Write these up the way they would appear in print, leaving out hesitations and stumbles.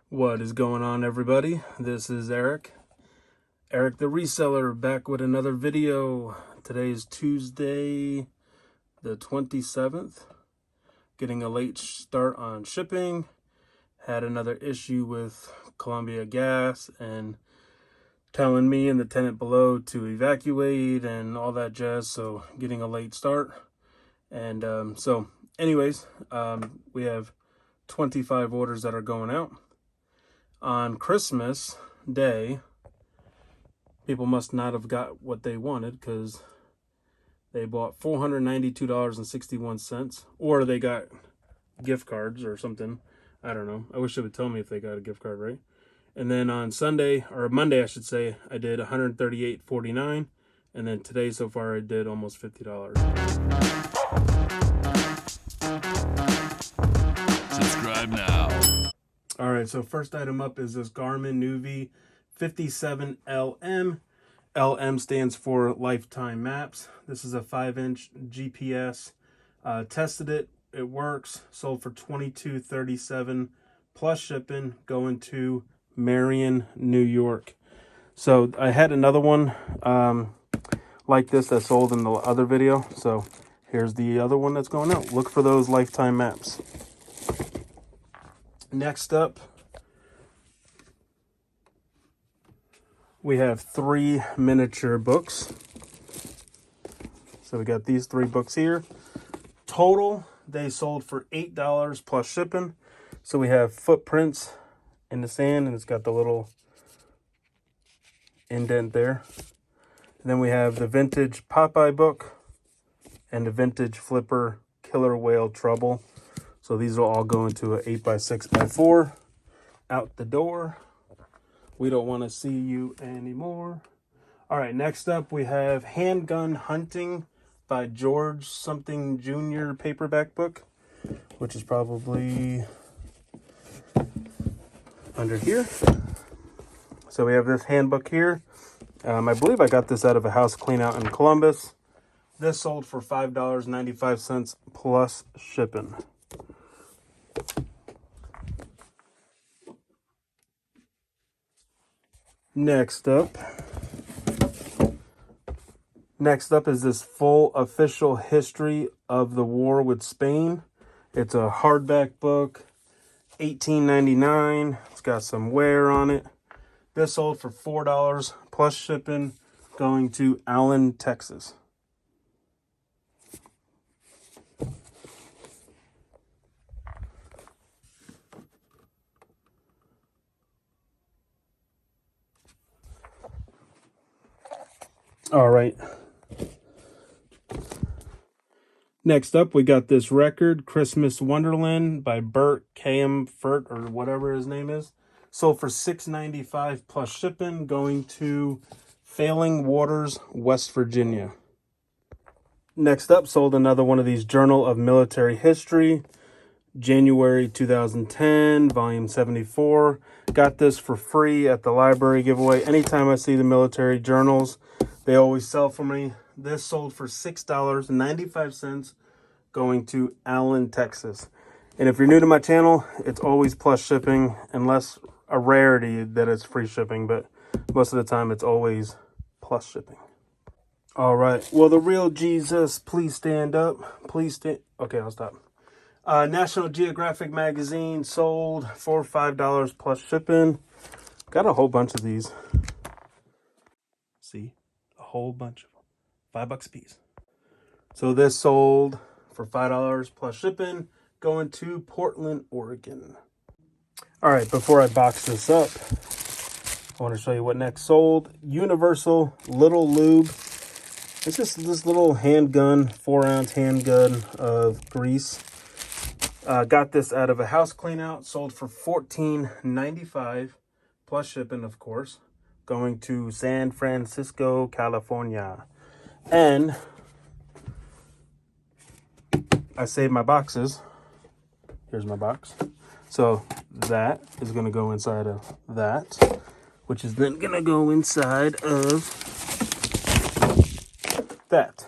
What is going on, everybody? This is Eric the Reseller, back with another video. Today is Tuesday the 27th. Getting a late start on shipping. Had another issue with Columbia Gas and telling me and the tenant below to evacuate and all that jazz, so getting a late start. And so anyways, we have 25 orders that are going out. On Christmas Day, people must not have got what they wanted because they bought $492.61, or they got gift cards or something. I don't know. I wish it would tell me if they got a gift card, right? And then on Sunday, or Monday, I should say, I did $138.49, and then today so far I did almost $50. Subscribe now. All right, so first item up is this Garmin Nuvi 57LM. LM stands for Lifetime Maps. This is a 5-inch GPS. Tested it. It works. Sold for $22.37 plus shipping, going to Marion, New York. So I had another one like this that sold in the other video. So here's the other one that's going out. Look for those Lifetime Maps. Next up, we have 3 miniature books. So we got these 3 books here. Total, they sold for $8 plus shipping. So we have Footprints in the Sand, and it's got the little indent there. And then we have the Vintage Popeye book and the Vintage Flipper Killer Whale Trouble. So these will all go into an 8x6x4. Out the door. We don't want to see you anymore. All right, next up we have Handgun Hunting by George something Jr. paperback book, which is probably under here. So we have this handbook here. I believe I got this out of a house clean out in Columbus. This sold for $5.95 plus shipping. Next up is this full official history of the war with Spain. It's a hardback book, $18.99. It's got some wear on it. This sold for $4 plus shipping, going to Allen, Texas. All right. Next up, we got this record, Christmas Wonderland by Bert Kaempfert, or whatever his name is. Sold for $6.95 plus shipping, going to Failing Waters, West Virginia. Next up, sold another one of these Journal of Military History, January 2010, volume 74. Got this for free at the library giveaway. Anytime I see the military journals, they always sell for me. This sold for $6.95, going to Allen, Texas. And if you're new to my channel, it's always plus shipping, unless a rarity that it's free shipping, but most of the time it's always plus shipping. All right. Well, the real Jesus, please stand up. Please stand. Okay, I'll stop. National Geographic magazine sold for $5 plus shipping. Got a whole bunch of these. See? A whole bunch of them. $5 a piece. So this sold for $5 plus shipping, going to Portland, Oregon. All right, before I box this up, I want to show you what next sold. Universal Little Lube. It's just this little handgun, 4-ounce handgun of grease. Got this out of a house clean out. Sold for $14.95 plus shipping, of course, going to San Francisco, California. And I saved my boxes. Here's my box. So that is going to go inside of that, which is then going to go inside of that.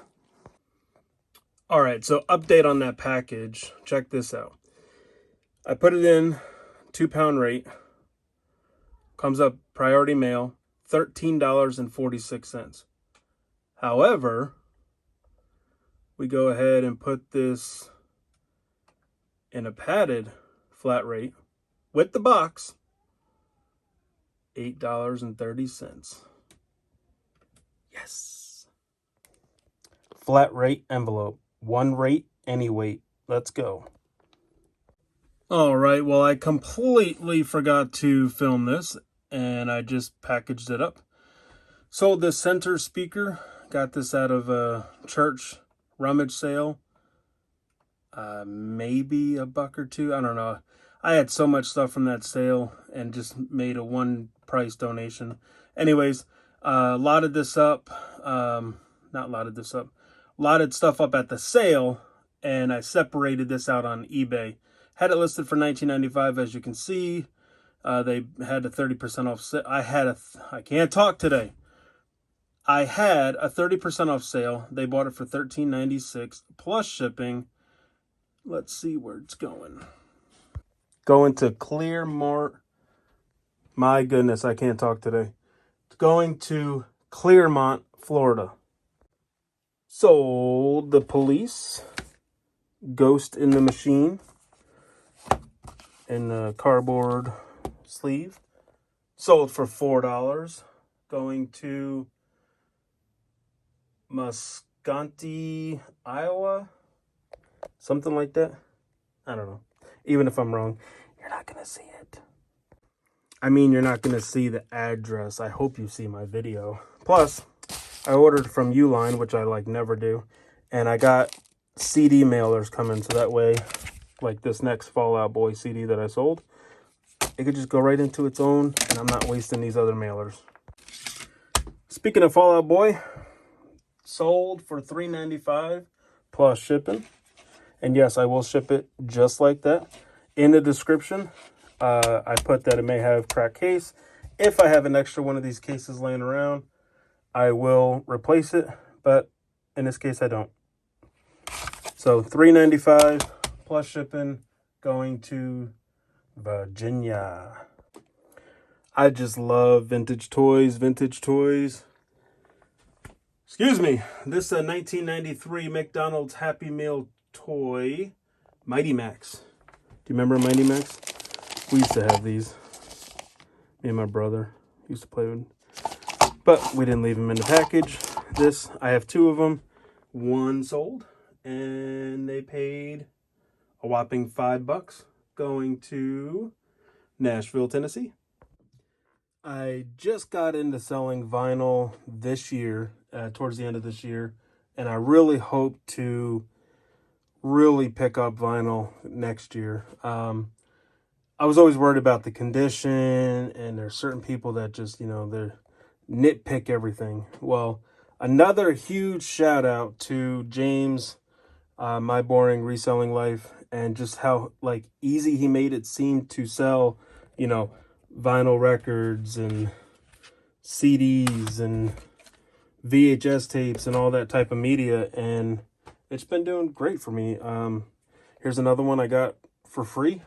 All right, so update on that package. Check this out. I put it in 2-pound rate. Comes up priority mail, $13.46. However, we go ahead and put this in a padded flat rate with the box, $8.30. Yes. Flat rate envelope. One rate, any weight. Let's go. All right, well, I completely forgot to film this, and I just packaged it up. Sold this center speaker. Got this out of a church rummage sale. Maybe a buck or two. I don't know. I had so much stuff from that sale and just made a one price donation. Anyways, lotted stuff up at the sale, and I separated this out on eBay. Had it listed for $19.95, as you can see. They had a 30% off. I can't talk today. I had a 30% off sale. They bought it for $13.96 plus shipping. Let's see where it's going. Going to Clearmont. My goodness, I can't talk today. It's going to Clearmont, Florida. Sold the police. Ghost in the Machine. In the cardboard sleeve. Sold for $4. Going to Muscontie, Iowa. Something like that. I don't know. Even if I'm wrong, you're not going to see it. I mean, you're not going to see the address. I hope you see my video. Plus, I ordered from Uline, which I never do. And I got CD mailers coming, so that way, like this next Fall Out Boy CD that I sold, it could just go right into its own, and I'm not wasting these other mailers. Speaking of Fall Out Boy, sold for $3.95 plus shipping. And yes, I will ship it just like that. In the description, I put that it may have cracked case. If I have an extra one of these cases laying around, I will replace it. But in this case, I don't. So $3.95 plus shipping, going to Virginia. I just love vintage toys. Excuse me. This is a 1993 McDonald's Happy Meal toy, Mighty Max. Do you remember Mighty Max? We used to have these. Me and my brother used to play with them. But we didn't leave them in the package. This, I have two of them. One sold, and they paid a whopping $5, going to Nashville, Tennessee. I just got into selling vinyl this year, towards the end of this year, and I really hope to really pick up vinyl next year. I was always worried about the condition, and there's certain people that just, they nitpick everything. Well, another huge shout out to James, My Boring Reselling Life, and just how easy he made it seem to sell, vinyl records and CDs and VHS tapes and all that type of media, and it's been doing great for me. Here's another one I got for free,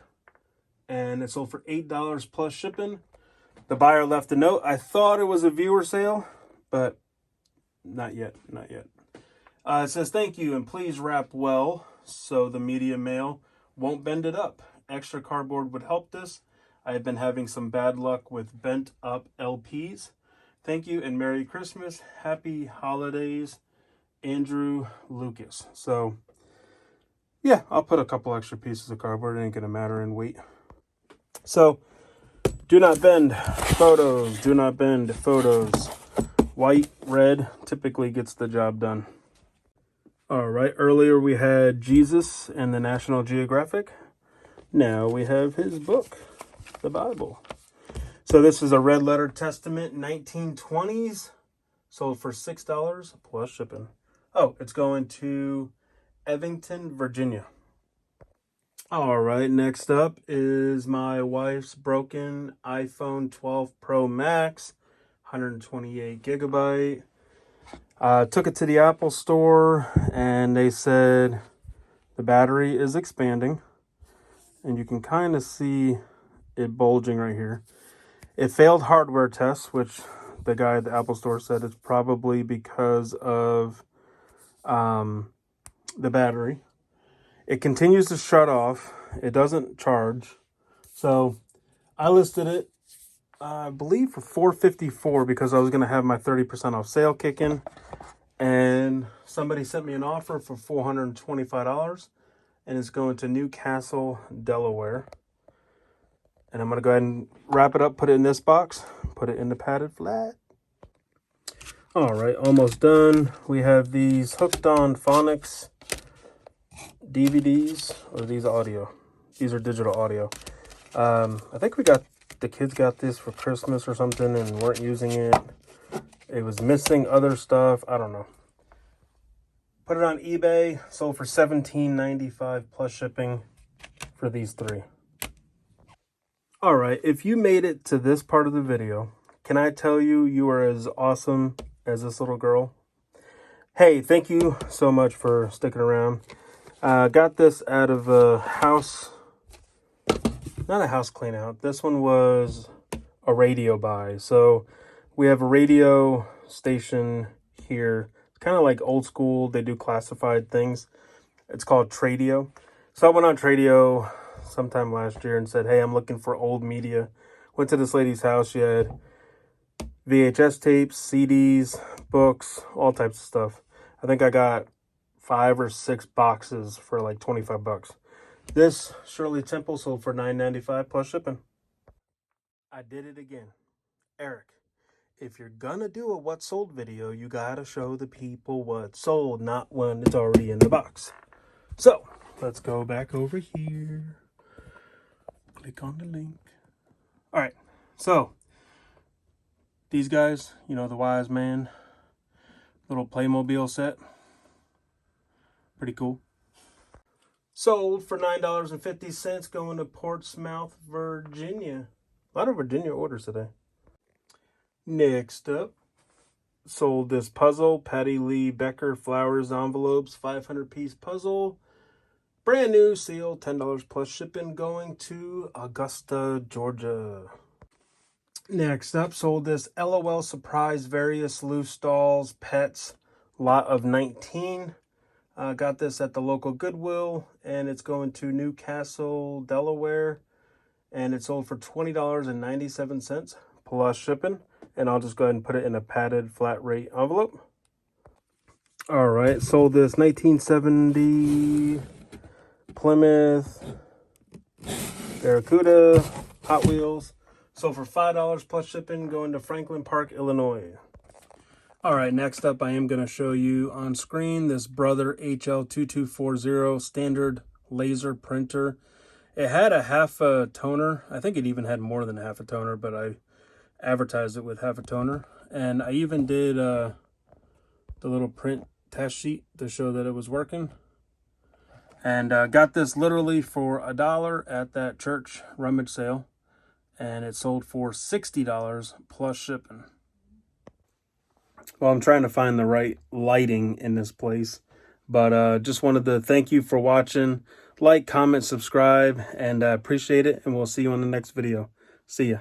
and it sold for $8 plus shipping. The buyer left a note. I thought it was a viewer sale, but not yet. It says, "Thank you, and please wrap well so the media mail won't bend it up. Extra cardboard would help this. I have been having some bad luck with bent up LPs. Thank you, and Merry Christmas. Happy Holidays, Andrew Lucas." So, yeah, I'll put a couple extra pieces of cardboard. It ain't going to matter in weight. So, do not bend photos. Do not bend photos. White, red typically gets the job done. All right, earlier we had Jesus and the National Geographic. Now we have his book, the Bible. So this is a Red Letter Testament, 1920s. Sold for $6 plus shipping. Oh, it's going to Evington, Virginia. All right, next up is my wife's broken iPhone 12 Pro Max, 128 gigabyte. Took it to the Apple store, and they said the battery is expanding, and you can kind of see it bulging right here. It failed hardware tests, which the guy at the Apple store said it's probably because of the battery. It continues to shut off. It doesn't charge. So I listed it, I believe, for $454 because I was going to have my 30% off sale kick in. And somebody sent me an offer for $425. And it's going to Newcastle, Delaware. And I'm going to go ahead and wrap it up, put it in this box, put it in the padded flat. All right, almost done. We have these Hooked on Phonics DVDs, or these audio. These are digital audio. I think the kids got this for Christmas or something and weren't using it. It was missing other stuff. I don't know. Put it on eBay. Sold for $17.95 plus shipping for these 3. All right, if you made it to this part of the video, can I tell you you are as awesome as this little girl? Hey, thank you so much for sticking around. Got this out of a house, not a house clean out. This one was a radio buy. So we have a radio station here. It's kind of like old school. They do classified things. It's called Tradio. So I went on Tradio sometime last year and said, hey, I'm looking for old media. Went to this lady's house. She had VHS tapes, CDs, books, all types of stuff. I think I got 5 or 6 boxes for like $25. This Shirley Temple sold for $9.95 plus shipping. I did it again. Eric, if you're gonna do a what sold video, you gotta show the people what sold, not when it's already in the box. So let's go back over here. Click on the link. All right, so these guys, you know, the wise man, little Playmobil set. Pretty cool. Sold for $9.50, going to Portsmouth, Virginia. A lot of Virginia orders today. Next up, sold this puzzle, Patty Lee Becker Flowers Envelopes, 500-piece puzzle. Brand new, sealed, $10 plus shipping, going to Augusta, Georgia. Next up, sold this LOL Surprise Various Loose Dolls Pets, lot of 19. Got this at the local Goodwill, and it's going to Newcastle, Delaware, and it sold for $20.97 plus shipping. And I'll just go ahead and put it in a padded flat rate envelope. All right, sold this 1970 Plymouth Barracuda Hot Wheels. Sold for $5 plus shipping, going to Franklin Park, Illinois. All right, next up, I am going to show you on screen this Brother HL2240 standard laser printer. It had a half a toner. I think it even had more than half a toner, but I advertised it with half a toner. And I even did the little print test sheet to show that it was working. And got this literally for $1 at that church rummage sale. And it sold for $60 plus shipping. Well, I'm trying to find the right lighting in this place. But just wanted to thank you for watching. Like, comment, subscribe, and I appreciate it. And we'll see you on the next video. See ya.